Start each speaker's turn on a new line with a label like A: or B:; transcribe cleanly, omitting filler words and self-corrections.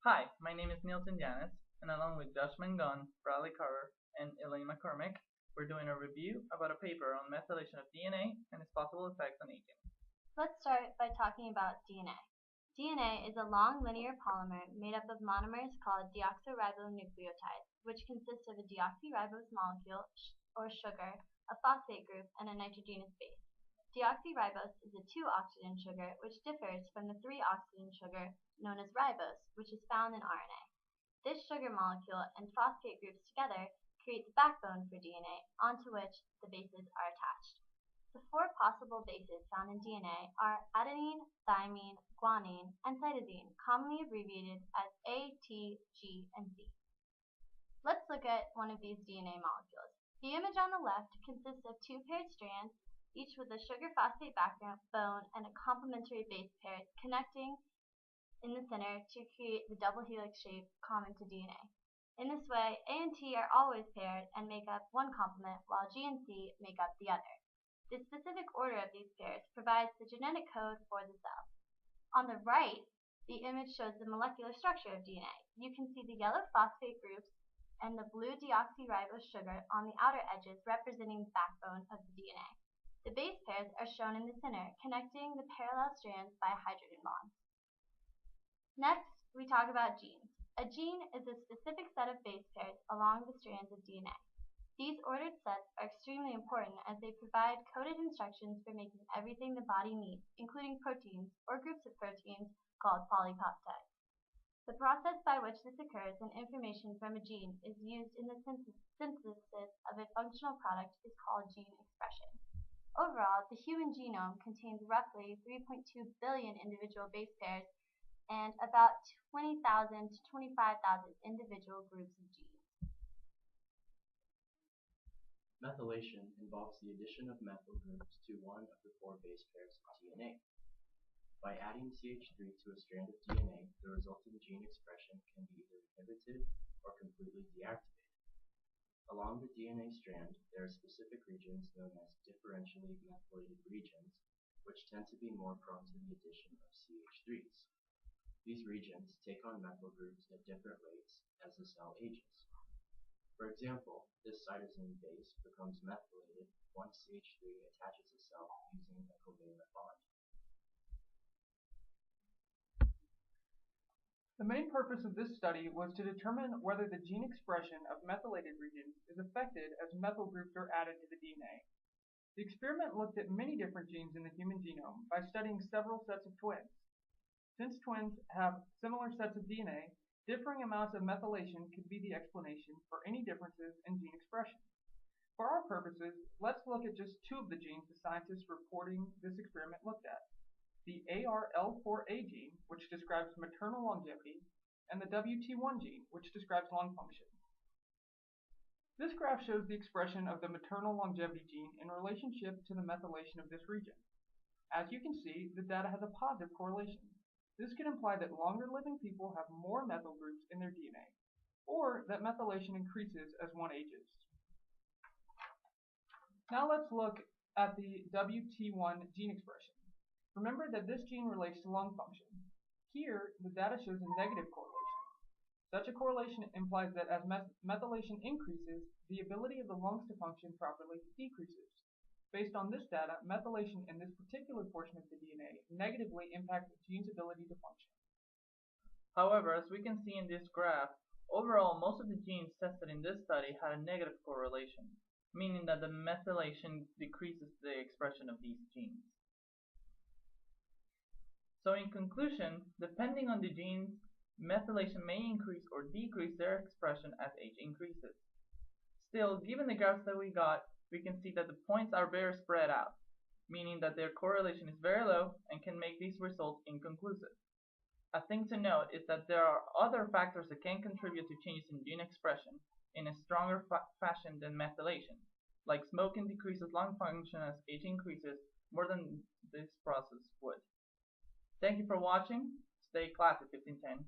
A: Hi, my name is Nilton Yanez, and along with Josh Mangone, Bradley Carter, and Elaine McCormick, we're doing a review about a paper on methylation of DNA and its possible effects on aging.
B: Let's start by talking about DNA. DNA is a long linear polymer made up of monomers called deoxyribonucleotides, which consist of a deoxyribose molecule, or sugar, a phosphate group, and a nitrogenous base. Deoxyribose is a 2-oxygen sugar, which differs from the 3-oxygen sugar known as ribose, which is found in RNA. This sugar molecule and phosphate groups together create the backbone for DNA, onto which the bases are attached. The 4 possible bases found in DNA are adenine, thymine, guanine, and cytosine, commonly abbreviated as A, T, G, and C. Let's look at one of these DNA molecules. The image on the left consists of 2 paired strands, each with a sugar-phosphate backbone and a complementary base pair connecting in the center to create the double helix shape common to DNA. In this way, A and T are always paired and make up one complement, while G and C make up the other. The specific order of these pairs provides the genetic code for the cell. On the right, the image shows the molecular structure of DNA. You can see the yellow phosphate groups and the blue deoxyribose sugar on the outer edges representing the backbone of the DNA. The base pairs are shown in the center, connecting the parallel strands by hydrogen bonds. Next, we talk about genes. A gene is a specific set of base pairs along the strands of DNA. These ordered sets are extremely important as they provide coded instructions for making everything the body needs, including proteins or groups of proteins called polypeptides. The process by which this occurs and information from a gene is used in the synthesis of a functional product is called gene expression. Overall, the human genome contains roughly 3.2 billion individual base pairs and about 20,000 to 25,000 individual groups of genes.
C: Methylation involves the addition of methyl groups to one of the 4 base pairs of DNA. By adding CH3 to a strand of DNA, the resulting gene expression can be either inhibited or completely deactivated. Along the DNA strand, there are specific regions known as differentially methylated regions, which tend to be more prone to the addition of CH3s. These regions take on methyl groups at different rates as the cell ages. For example, this cytosine base becomes methylated once CH3 attaches itself using a covalent bond.
A: The main purpose of this study was to determine whether the gene expression of methylated regions is affected as methyl groups are added to the DNA. The experiment looked at many different genes in the human genome by studying several sets of twins. Since twins have similar sets of DNA, differing amounts of methylation could be the explanation for any differences in gene expression. For our purposes, let's look at just 2 of the genes the scientists reporting this experiment looked at: the ARL4A gene, which describes maternal longevity, and the WT1 gene, which describes lung function. This graph shows the expression of the maternal longevity gene in relationship to the methylation of this region. As you can see, the data has a positive correlation. This could imply that longer living people have more methyl groups in their DNA, or that methylation increases as one ages. Now let's look at the WT1 gene expression. Remember that this gene relates to lung function. Here, the data shows a negative correlation. Such a correlation implies that as methylation increases, the ability of the lungs to function properly decreases. Based on this data, methylation in this particular portion of the DNA negatively impacts the gene's ability to function. However, as we can see in this graph, overall most of the genes tested in this study had a negative correlation, meaning that the methylation decreases the expression of these genes. So in conclusion, depending on the genes, methylation may increase or decrease their expression as age increases. Still, given the graphs that we got, we can see that the points are very spread out, meaning that their correlation is very low and can make these results inconclusive. A thing to note is that there are other factors that can contribute to changes in gene expression in a stronger fashion than methylation, like smoking decreases lung function as age increases more than this process would. Thank you for watching. Stay classy 1510.